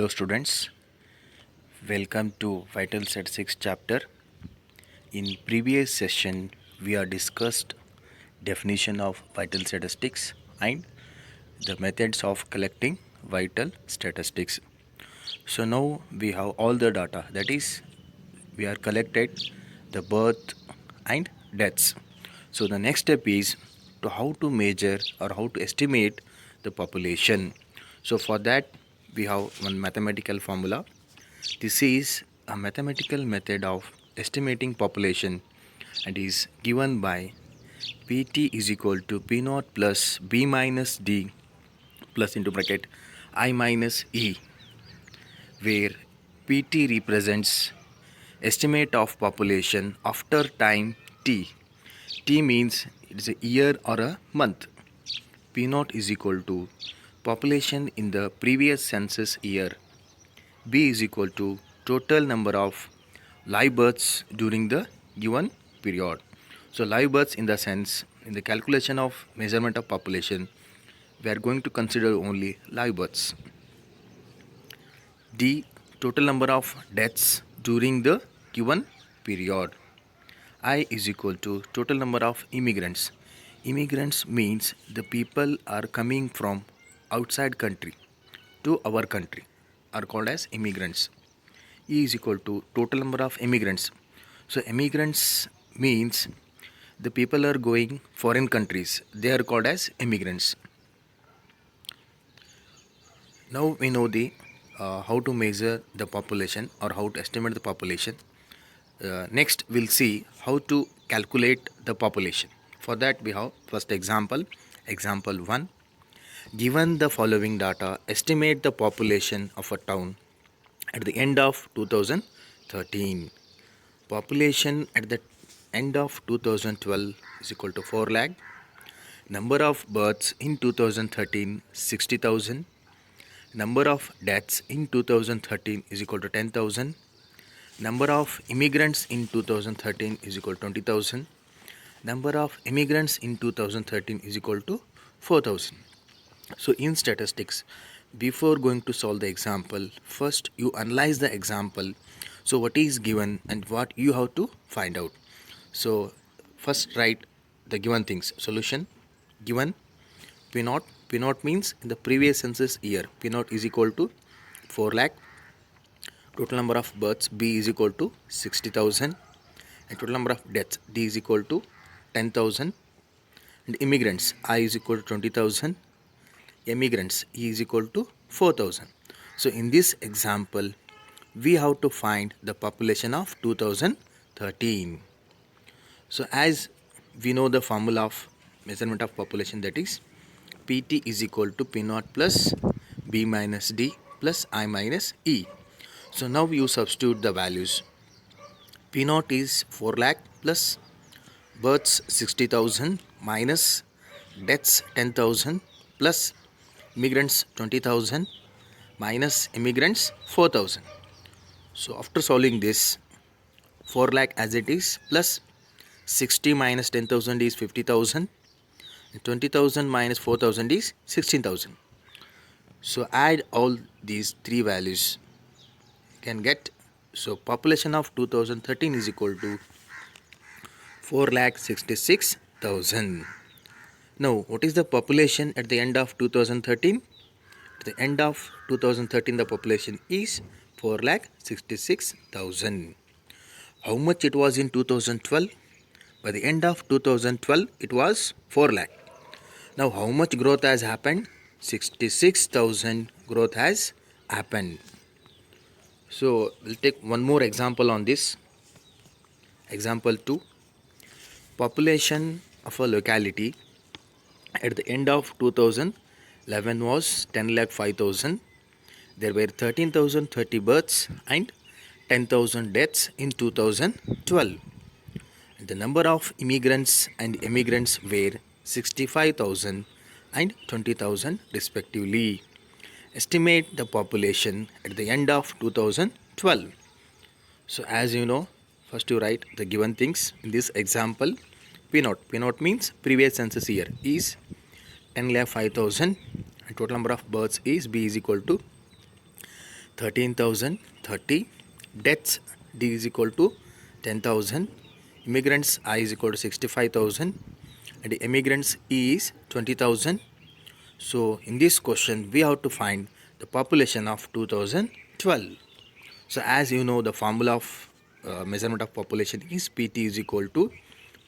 Hello students, welcome to Vital Statistics chapter. In previous session we are discussed definition of vital statistics and the methods of collecting vital statistics. So now we have all the data, that is we are collected the birth and deaths. So the next step is to how to measure or how to estimate the population. So for that we have one mathematical formula. This is a mathematical method of estimating population and is given by Pt is equal to P naught plus B minus D plus into bracket I minus E, where Pt represents estimate of population after time t. T means it is a year or a month. P naught is equal to population in the previous census year. B is equal to total number of live births during the given period. So live births in the sense, in the calculation of measurement of population, we are going to consider only live births. D, total number of deaths during the given period. I is equal to total number of immigrants. Immigrants means the people are coming from outside country to our country are called as immigrants. E is equal to total number of immigrants. So immigrants means the people are going foreign countries. They are called as immigrants. Now we know the how to measure the population or how to estimate the population. Next we'll see how to calculate the population. For that we have first example. Example 1. Given the following data, estimate the population of a town at the end of 2013. Population at the end of 2012 is equal to 4 lakh. Number of births in 2013 60,000. Number of deaths in 2013 is equal to 10,000. Number of immigrants in 2013 is equal to 20,000. Number of immigrants in 2013 is equal to 4,000. So in statistics, before going to solve the example, first you analyze the example. So what is given and what you have to find out. So first write the given things. Solution given P naught. P naught means in the previous census year. P naught is equal to 4 lakh. Total number of births B is equal to 60,000 and total number of deaths D is equal to 10,000 and immigrants I is equal to 20,000. Immigrants E is equal to 4,000. So in this example we have to find the population of 2013. So as we know the formula of measurement of population, that is Pt is equal to P naught plus B minus D plus I minus E. So now you substitute the values. P naught is 4 lakh plus births 60,000 minus deaths 10,000 plus immigrants 20,000 minus immigrants 4,000. So after solving this, 4 lakh as it is plus 60 minus 10,000 is 50,000 and 20,000 minus 4,000 is 16,000. So add all these three values, you can get, so population of 2013 is equal to 4,66,000. Now what is the population at the end of 2013? At the end of 2013 the population is 4,66,000. How much it was in 2012? By the end of 2012 it was 4 lakh. Now how much growth has happened? 66,000 growth has happened. So we'll take one more example on this. Example 2. Population of a locality at the end of 2011 was 10,05,000. There were 13,030 births and 10,000 deaths in 2012. The number of immigrants and emigrants were 65,000 and 20,000 respectively. Estimate the population at the end of 2012. So as you know, first you write the given things. In this example, P naught. P naught means previous census year is 10,05,000 and total number of births is B is equal to 13,030. Deaths D is equal to 10,000. Immigrants I is equal to 65,000. And immigrants E is 20,000. So in this question we have to find the population of 2012. So as you know, the formula of measurement of population is Pt is equal to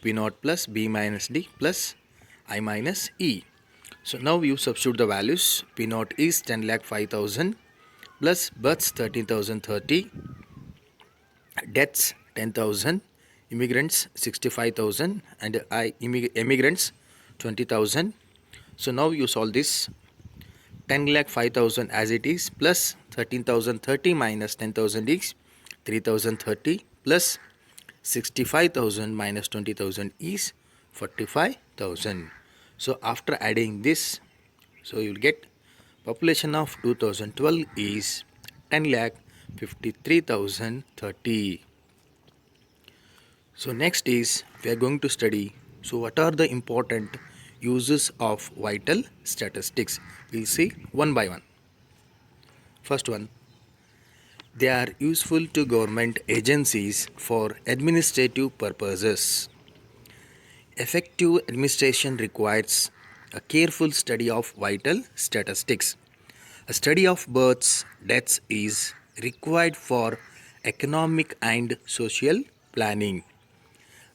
P naught plus B minus D plus I minus E. So now you substitute the values. P naught is 10,05,000 plus births 13,030, deaths 10,000, immigrants 65,000 and immigrants 20,000. So now you solve this. 10,05,000 as it is plus 13,030 minus 10,000 is 3,030 plus 65,000 minus 20,000 is 45,000. So after adding this, so you will get population of 2012 is 10,53,030. So next is we are going to study, so what are the important uses of vital statistics. We'll see one by one. First one, they are useful to government agencies for administrative purposes. Effective administration requires a careful study of vital statistics. A study of births, deaths is required for economic and social planning.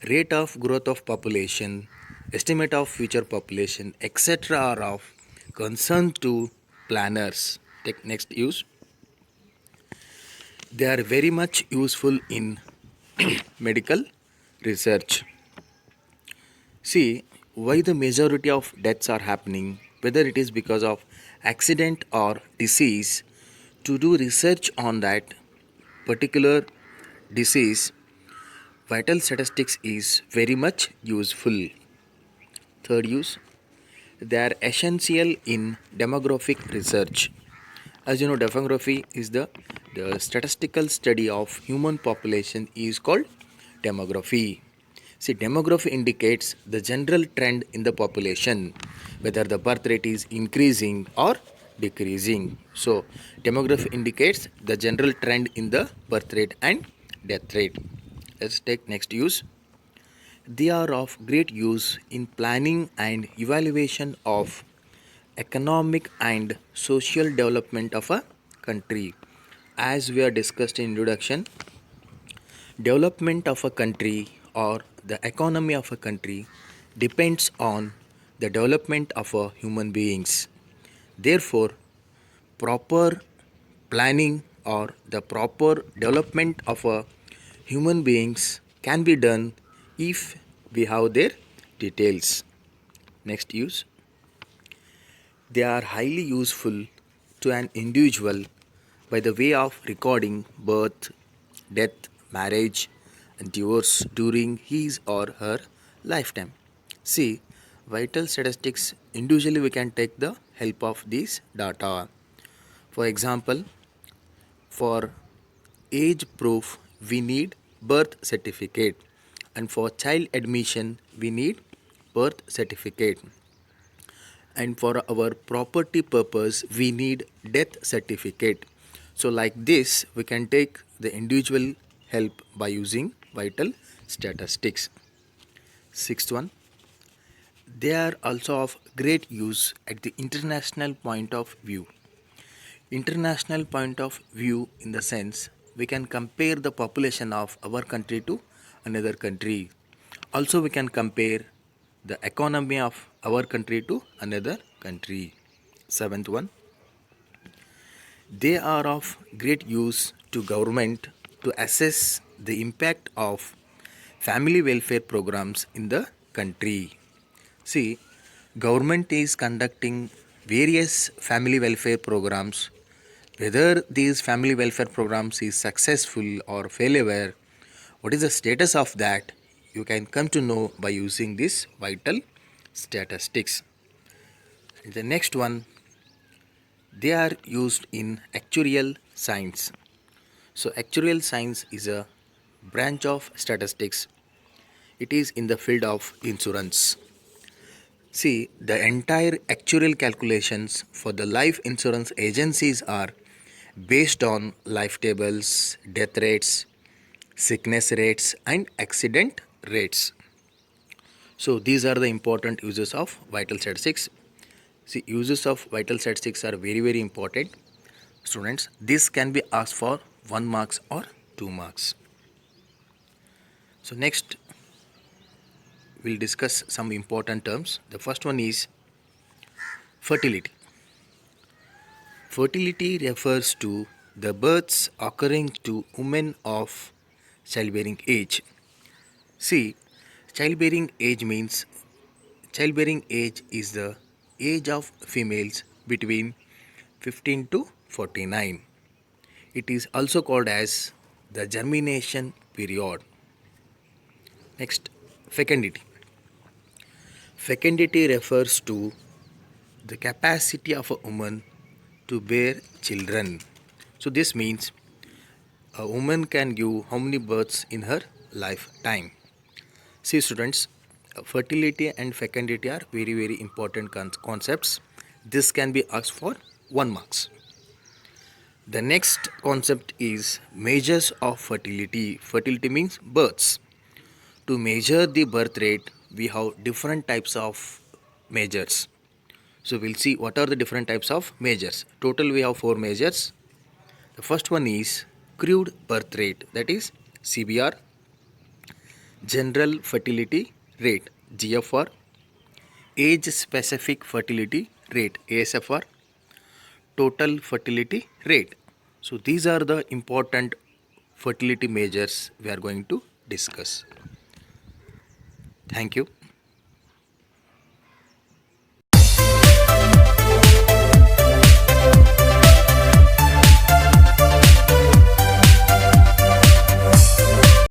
Rate of growth of population, estimate of future population, etc. are of concern to planners. Take next use. They are very much useful in medical research. See why the majority of deaths are happening, whether it is because of accident or disease. To do research on that particular disease, vital statistics is very much useful. Third use, they are essential in demographic research. As you know, demography is the statistical study of human population is called demography. See, demography indicates the general trend in the population, whether the birth rate is increasing or decreasing. So, demography indicates the general trend in the birth rate and death rate. Let's take next use. They are of great use in planning and evaluation of economic and social development of a country. As we are discussed in introduction, development of a country or the economy of a country depends on the development of a human beings. Therefore, proper planning or the proper development of a human beings can be done if we have their details. Next use. They are highly useful to an individual by the way of recording birth, death, marriage, and divorce during his or her lifetime. See, vital statistics, individually we can take the help of these data. For example, for age proof, we need birth certificate, and for child admission, we need birth certificate, and for our property purpose, we need death certificate. So like this, we can take the individual help by using vital statistics. Sixth one, they are also of great use at the international point of view. International point of view in the sense we can compare the population of our country to another country. Also we can compare the economy of our country to another country. Seventh one, they are of great use to government to assess the impact of family welfare programs in the country. See, government is conducting various family welfare programs. Whether these family welfare programs is successful or failure, what is the status of that, you can come to know by using this vital statistics. The next one, they are used in actuarial science. So actuarial science is a branch of statistics. It is in the field of insurance. See, the entire actuarial calculations for the life insurance agencies are based on life tables, death rates, sickness rates, and accident rates. So these are the important uses of vital statistics. See, uses of vital statistics are very important. Students, this can be asked for 1 marks or 2 marks. So next we'll discuss some important terms. The first one is fertility. Fertility refers to the births occurring to women of childbearing age. See, childbearing age is the age of females between 15 to 49. It is also called as the germination period. Next, fecundity. Fecundity refers to the capacity of a woman to bear children. So this means a woman can give how many births in her lifetime. See students, fertility and fecundity are very important concepts. This can be asked for 1 marks. The next concept is measures of fertility. Fertility means births. To measure the birth rate, we have different types of measures. So we'll see what are the different types of measures. Total we have 4 measures. The first one is crude birth rate, that is CBR, general fertility rate GFR, age specific fertility rate ASFR, total fertility rate. So these are the important fertility measures we are going to discuss. Thank you.